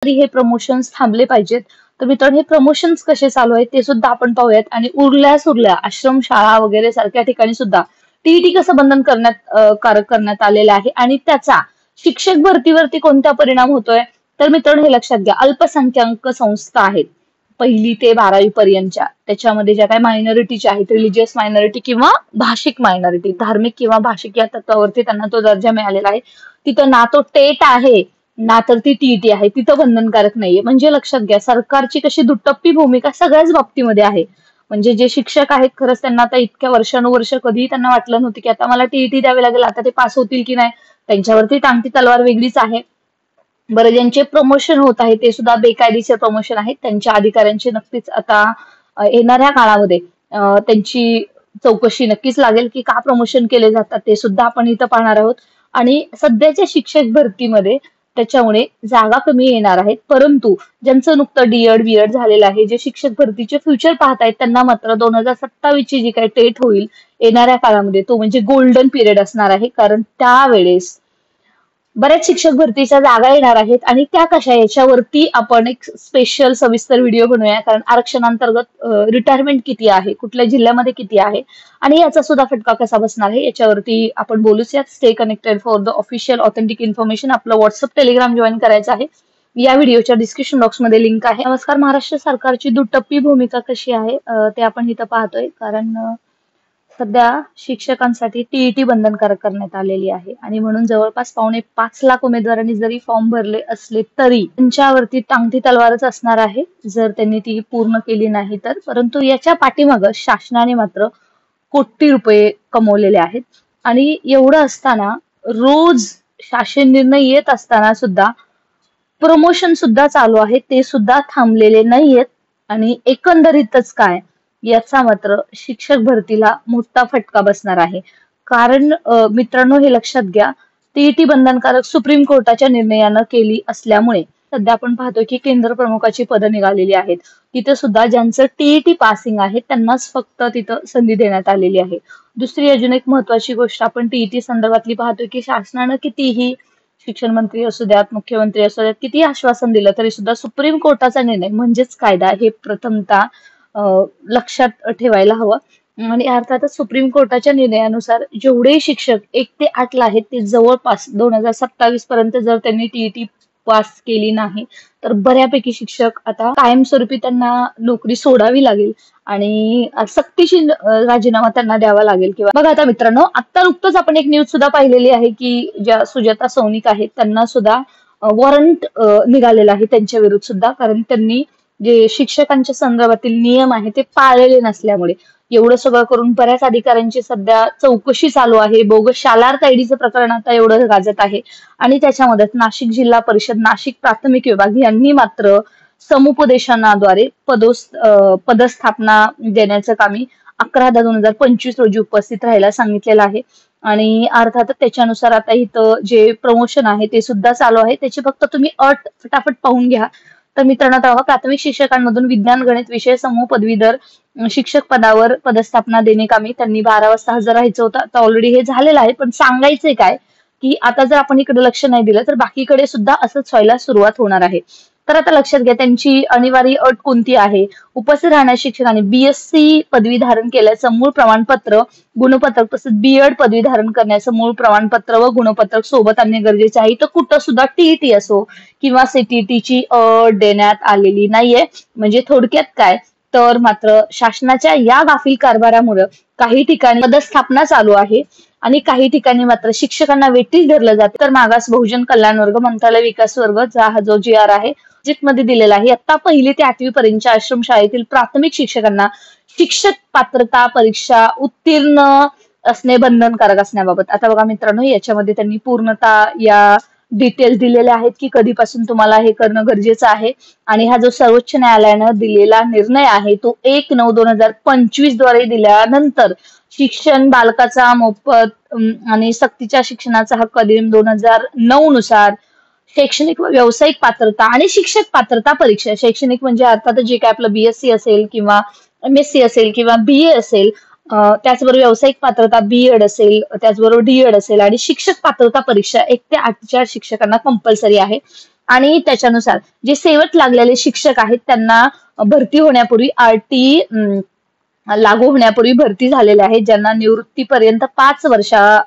तरी हे प्रमोशन्स थांबले पाहिजेत. तर मित्रांनो, हे प्रमोशन्स कसे चालू आहेत ते सुद्धा आपण पाहूयात. आणि उरल्या आश्रमशाळा वगैरे सारख्या ठिकाणी सुद्धा टीईटी कसं कारक करण्यात आलेलं आहे आणि त्याचा शिक्षक भरतीवरती कोणता परिणाम होतोय. तर मित्रांनो, हे लक्षात घ्या. अल्पसंख्याक संस्था आहेत 1ली ते 12वी पर्यंतच्या, त्याच्यामध्ये ज्या काही मायनॉरिटीच्या आहेत, रिलिजियस मायनॉरिटी किंवा भाषिक मायनॉरिटी, धार्मिक किंवा भाषिक या तत्वावरती त्यांना तो दर्जा मिळालेला आहे. तिथं ना तो टेट आहे ना तर ती टीईटी आहे. तिथं बंधनकारक नाहीये. म्हणजे लक्षात घ्या, सरकारची कशी दुटप्पी भूमिका सगळ्याच बाबतीमध्ये आहे. म्हणजे जे शिक्षक आहेत, खरंच त्यांना आता इतक्या वर्षानुवर्ष कधीही त्यांना वाटलं नव्हतं की आता मला टीईटी द्यावी लागेल, आता ते पास होतील की नाही. त्यांच्यावरती टांगती तलवार वेगळीच आहे. बरं, ज्यांचे प्रमोशन होत आहे ते सुद्धा बेकायदेशीर प्रमोशन आहेत. त्यांच्या अधिकाऱ्यांची नक्कीच आता येणाऱ्या काळामध्ये त्यांची चौकशी नक्कीच लागेल की का प्रमोशन केले जातात, ते सुद्धा आपण इथं पाहणार आहोत. आणि सध्याच्या शिक्षक भरतीमध्ये त्याच्यामुळे जागा कमी येणार आहेत. परंतु ज्यांचं नुकतं बीएड झालेलं आहे, जे शिक्षक भरतीचे फ्युचर पाहत आहेत, त्यांना मात्र 2027 ची जी काही टेट होईल येणाऱ्या काळामध्ये, तो म्हणजे गोल्डन पिरियड असणार आहे. कारण त्यावेळेस बऱ्याच शिक्षक भरतीच्या जागा येणार आहेत. आणि त्या कशा, याच्यावरती आपण एक स्पेशल सविस्तर व्हिडिओ बनवूया. कारण आरक्षणांतर्गत रिटायरमेंट किती आहे, कुठल्या जिल्ह्यामध्ये किती आहे आणि याचा सुद्धा फटका कसा बसणार आहे, याच्यावरती आपण बोलूया. Stay connected for the official authentic information. आपलं व्हॉट्सअप टेलिग्राम जॉईन करायचं आहे. या व्हिडिओच्या डिस्क्रिप्शन बॉक्समध्ये लिंक आहे. नमस्कार. महाराष्ट्र सरकारची दुटप्पी भूमिका कशी आहे ते आपण इथं पाहतोय. कारण सध्या शिक्षकांसाठी टीईटी बंधनकारक करण्यात आलेली आहे आणि म्हणून जवळपास 5.25 लाख उमेदवारांनी जरी फॉर्म भरले असले तरी त्यांच्यावरती टांगती तलवारच असणार आहे जर त्यांनी ती पूर्ण केली नाही तर. परंतु याच्या पाठीमागं शासनाने मात्र कोटी रुपये कमवलेले आहेत. आणि एवढं असताना रोज शासन निर्णय येत असताना सुद्धा प्रमोशन सुद्धा चालू आहे, ते सुद्धा थांबलेले नाहीयेत. आणि एकंदरीतच काय, याचा मात्र शिक्षक भरतीला मोठा फटका बसणार आहे. कारण मित्रांनो, हे लक्षात घ्या, टीईटी बंधनकारक सुप्रीम कोर्टाच्या निर्णयानं केली असल्यामुळे सध्या आपण पाहतोय की केंद्र प्रमुखाची पदं निघालेली आहेत. तिथे सुद्धा ज्यांचं टीईटी पासिंग आहे त्यांनाच फक्त तिथं संधी देण्यात आलेली आहे. दुसरी अजून एक महत्वाची गोष्ट आपण टीईटी संदर्भातली पाहतोय की शासनानं कितीही, शिक्षण मंत्री असू द्यात, मुख्यमंत्री असू द्यात, कितीही आश्वासन दिलं तरी सुद्धा सुप्रीम कोर्टाचा निर्णय म्हणजेच कायदा हे प्रथमतः लक्षात ठेवायला हवं. आणि अर्थातच सुप्रीम कोर्टाच्या निर्णयानुसार जेवढे शिक्षक 1 ते 8 ला आहेत ते जवळपास 2027 पर्यंत जर त्यांनी टीईटी पास केली नाही तर बऱ्यापैकी शिक्षक आता कायमस्वरूपी त्यांना नोकरी सोडावी लागेल आणि सक्तीची राजीनामा त्यांना द्यावा लागेल. किंवा बघा आता मित्रांनो, आता नुकतंच आपण एक न्यूज सुद्धा पाहिलेली आहे की ज्या सुजाता सौनिक आहेत त्यांना सुद्धा वॉरंट निघालेलं आहे त्यांच्या विरुद्ध सुद्धा. कारण त्यांनी जे शिक्षकांच्या संदर्भातील नियम आहे ते पाळलेले नसल्यामुळे. एवढं सगळं करून बऱ्याच अधिकाऱ्यांची सध्या चौकशी चालू आहे. बोगस शालार्थ आयडीचं प्रकरण आता एवढं गाजत आहे. आणि त्याच्यामध्ये नाशिक जिल्हा परिषद, नाशिक प्राथमिक विभाग यांनी मात्र समुपदेशनाद्वारे पदस्थापना देण्याचं कामी 11/10/2025 रोजी उपस्थित राहायला सांगितलेलं आहे. आणि अर्थात त्याच्यानुसार आता इथं जे प्रमोशन आहे ते सुद्धा चालू आहे. त्याची फक्त तुम्ही अट फटाफट पाहून घ्या. तर मित्रांनो, तेव्हा प्राथमिक शिक्षकांमधून विज्ञान गणित विषय समूह पदवीधर शिक्षक पदावर पदस्थापना देणे कामी त्यांनी 12 वाजता हजर राहायचं होतं. आता ऑलरेडी हे झालेलं आहे. पण सांगायचंय काय की आता जर आपण इकडे लक्ष नाही दिलं तर बाकीकडे सुद्धा असंच व्हायला सुरुवात होणार आहे. तर आता लक्षात घ्या, त्यांची अनिवार्य अट कोणती आहे. उपस्थित राहणाऱ्या शिक्षकांनी बीएससी पदवी धारण केल्याचं मूळ प्रमाणपत्र, गुणपत्रक तसंच बीएड पदवी धारण करण्याचं मूळ प्रमाणपत्र व गुणपत्रक सोबत आणणे गरजेचे आहे. तर कुठं सुद्धा टीईटी असो किंवा सीटीईटीची अट देण्यात आलेली नाहीये. म्हणजे थोडक्यात काय, तर मात्र शासनाच्या या गाफील कारभारामुळे काही ठिकाणी पदस्थापना चालू आहे आणि काही ठिकाणी मात्र शिक्षकांना वेठीस धरलं जाते. तर मागास बहुजन कल्याण वर्ग मंत्रालय विकास वर्ग जो जी आर आहे मध्ये दिलेला आहे. आता 1ली ते 8वी पर्यंतच्या आश्रमशाळेतील प्राथमिक शिक्षकांना शिक्षक पात्रता परीक्षा उत्तीर्ण असणे बंधनकारक असण्याबाबत. आता बघा मित्रांनो, याच्यामध्ये त्यांनी पूर्णतः या डिटेल्स दिलेले आहेत की कधीपासून तुम्हाला हे करणं गरजेचं आहे. आणि हा जो सर्वोच्च न्यायालयानं दिलेला निर्णय आहे तो 1/9/2025 द्वारे दिल्यानंतर शिक्षण बालकाचा मोफत आणि सक्तीच्या शिक्षणाचा हक्क अधिनियम 2009 नुसार शैक्षणिक व व्यावसायिक पात्रता आणि शिक्षक पात्रता परीक्षा, शैक्षणिक म्हणजे अर्थात जे काय आपलं बीएससी असेल किंवा एमएससी असेल किंवा बीए असेल, त्याचबरोबर व्यावसायिक पात्रता बीएड असेल, त्याचबरोबर डीएड असेल आणि शिक्षक पात्रता परीक्षा 1 ते 8च्या शिक्षकांना कंपल्सरी आहे. आणि त्याच्यानुसार जे सेवेत लागलेले शिक्षक आहेत त्यांना भरती होण्यापूर्वी आरटी लागू होण्यापूर्वी भरती झालेले आहेत, ज्यांना निवृत्तीपर्यंत 5 वर्षा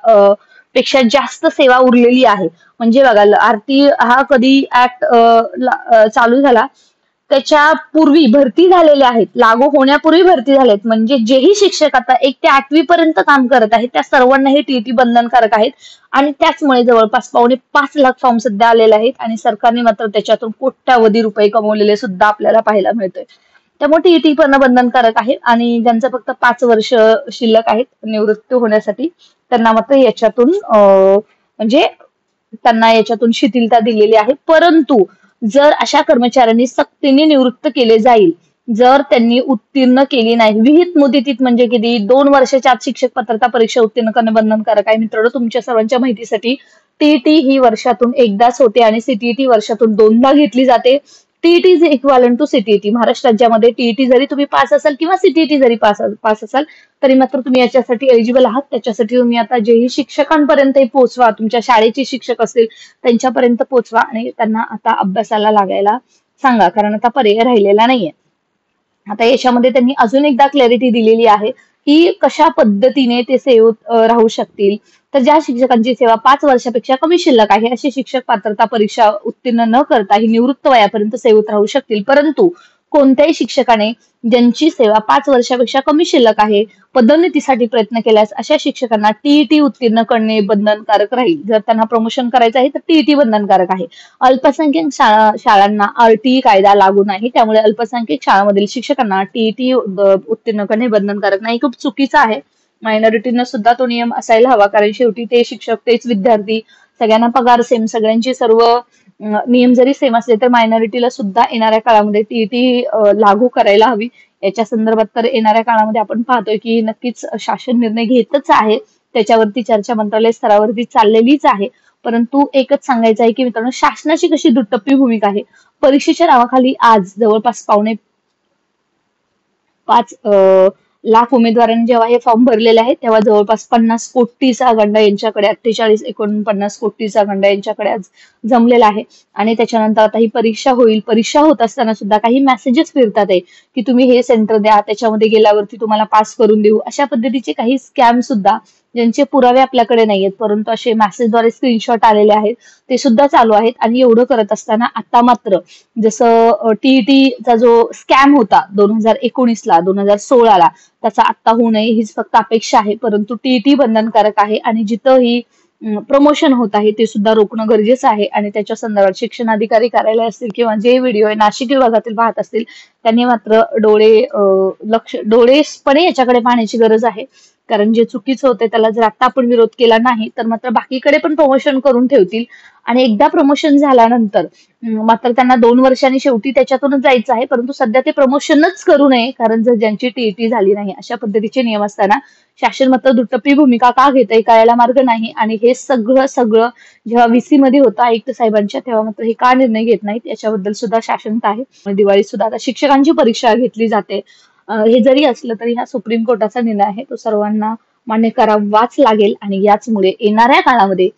पेक्षा जास्त सेवा उरलेली आहे. म्हणजे बघा, आरटी हा कधी ऍक्ट चालू झाला त्याच्या पूर्वी भरती झालेले आहेत, लागू होण्यापूर्वी भरती झालेत. म्हणजे जेही शिक्षक आता 1 ते 8वी पर्यंत काम करत आहेत त्या सर्वांना हे टीईटी बंधनकारक आहेत. आणि त्याचमुळे जवळपास 5.25 लाख फॉर्म सध्या आलेले आहेत आणि सरकारने मात्र त्याच्यातून कोट्यावधी रुपये कमवलेले सुद्धा आपल्याला पाहायला मिळतोय. त्यामुळे टीईटी पण बंधनकारक आहे आणि ज्यांचं फक्त 5 वर्ष शिल्लक आहेत निवृत्त होण्यासाठी त्यांना मात्र याच्यातून म्हणजे त्यांना याच्यातून शिथिलता दिलेली आहे. परंतु जर अशा कर्मचाऱ्यांनी सक्तीने निवृत्त केले जाईल जर त्यांनी उत्तीर्ण केली नाही, विहित मुदतीत म्हणजे किती 2 वर्षाच्या आत शिक्षक पात्रता परीक्षा उत्तीर्ण करणे बंधनकारक आहे. मित्रांनो, तुमच्या सर्वांच्या माहितीसाठी टीईटी ही वर्षातून एकदाच होते आणि सीटीईटी वर्षातून 2दा घेतली जाते. TET is equivalent to CTET. Maharashtra राज्यामध्ये टीईटी जरी तुम्ही पास असाल किंवा सीटीईटी जरी पास असाल तरी मात्र तुम्ही याच्यासाठी एलिजिबल आहात. त्याच्यासाठी तुम्ही आता जेही शिक्षकांपर्यंत पोहोचवा, तुमच्या शाळेचे शिक्षक असतील त्यांच्यापर्यंत पोहोचवा आणि त्यांना आता अभ्यासाला लागायला सांगा, कारण आता पर्याय राहिलेला नाहीये. आता याच्यामध्ये त्यांनी अजून एकदा क्लॅरिटी दिलेली आहे की कशा पद्धतीने ते सेवेत राहू शकतील. तर ज्या शिक्षकांची सेवा 5 वर्षापेक्षा कमी शिल्लक आहे असे शिक्षक पात्रता परीक्षा उत्तीर्ण न करता ही निवृत्त वयापर्यंत सेवेत राहू शकतील. परंतु कोणत्याही शिक्षकाने ज्यांची सेवा 5 वर्षापेक्षा कमी शिल्लक आहे पदोन्नतीसाठी प्रयत्न केल्यास अशा शिक्षकांना टीईटी उत्तीर्ण करणे बंधनकारक राहील. जर त्यांना प्रमोशन करायचं आहे तर टीईटी बंधनकारक आहे. अल्पसंख्याक शाळांना आरटीई कायदा लागू नाही, त्यामुळे अल्पसंख्याक शाळांमधील शिक्षकांना टीईटी उत्तीर्ण करणे बंधनकारक नाही. खूप चुकीचं आहे. मायनॉरिटीनं सुद्धा तो नियम असायला हवा, कारण शेवटी ते शिक्षक तेच विद्यार्थी, सगळ्यांना पगार सेम, सगळ्यांची सर्व नियम जरी सेम असले तर मायनॉरिटीला सुद्धा येणाऱ्या काळामध्ये टीईटी लागू करायला हवी. याच्या संदर्भात तर येणाऱ्या काळामध्ये आपण पाहतोय की नक्कीच शासन निर्णय घेतच आहे, त्याच्यावरती चर्चा मंत्रालय स्तरावरती चाललेलीच आहे. परंतु एकच सांगायचं आहे की मित्रांनो, शासनाची कशी दुटप्पी भूमिका आहे. परीक्षेच्या नावाखाली आज जवळपास 5.5 लाख उमेदवारांनी जेव्हा हे फॉर्म भरलेले आहेत तेव्हा जवळपास 50 कोटीचा गंडा यांच्याकडे 48-49 कोटीचा गंडा यांच्याकडे आज जमलेला आहे. आणि त्याच्यानंतर आता ही परीक्षा होईल. परीक्षा होत असताना सुद्धा काही मेसेजेस फिरतात आहे की तुम्ही हे सेंटर द्या, त्याच्यामध्ये गेल्यावरती तुम्हाला पास करून देऊ, अशा पद्धतीचे काही स्कॅम सुद्धा ज्यांचे पुरावे आपल्याकडे नाहीयेत परंतु असे मेसेजद्वारे स्क्रीनशॉट आलेले आहेत ते सुद्धा चालू आहेत. आणि एवढं करत असताना आता मात्र जसं टीईटीचा जो स्कॅम होता 2019ला 2016ला त्याचा आता होऊ नये हीच फक्त अपेक्षा आहे. परंतु टीईटी बंधनकारक आहे आणि जिथं ही प्रमोशन होत आहे ते सुद्धा रोखणं गरजेचं आहे. आणि त्याच्या संदर्भात शिक्षण अधिकारी कार्यालय असतील किंवा जे व्हिडिओ नाशिक विभागातील पाहत असतील त्यांनी मात्र डोळेपणे याच्याकडे पाहण्याची गरज आहे. कारण जे चुकीचं होते त्याला जर आता आपण विरोध केला नाही तर मात्र बाकीकडे पण प्रमोशन करून ठेवतील. आणि एकदा प्रमोशन झाल्यानंतर मात्र त्यांना 2 वर्षांनी शेवटी त्याच्यातूनच जायचं आहे. परंतु सध्या ते प्रमोशनच करू नये, कारण जर ज्यांची टीईटी झाली नाही अशा पद्धतीचे नियम असताना शासन मात्र दुटप्पी भूमिका का घेतंय कळायला मार्ग नाही. आणि हे सगळं जेव्हा व्हीसी मध्ये होतं आयुक्त साहेबांच्या तेव्हा मात्र हे का निर्णय घेत नाहीत याच्याबद्दल सुद्धा शासनता आहे. दिवाळीत सुद्धा आता शिक्षकांची परीक्षा घेतली जाते. हे जरी असलं तरी हा सुप्रीम कोर्टाचा निर्णय आहे, तो सर्वांना मान्य करावाच लागेल. आणि याचमुळे येणाऱ्या काळामध्ये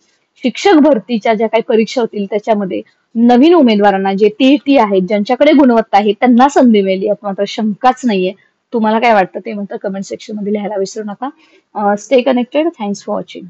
शिक्षक भरतीच्या ज्या काही परीक्षा होतील त्याच्यामध्ये नवीन उमेदवारांना जे टीईटी आहेत ज्यांच्याकडे गुणवत्ता आहे त्यांना संधी मिळेल यात मात्र शंकाच नाहीये. तुम्हाला काय वाटतं ते मात्र कमेंट सेक्शन मध्ये लिहायला विसरू नका. Stay connected. Thanks for watching.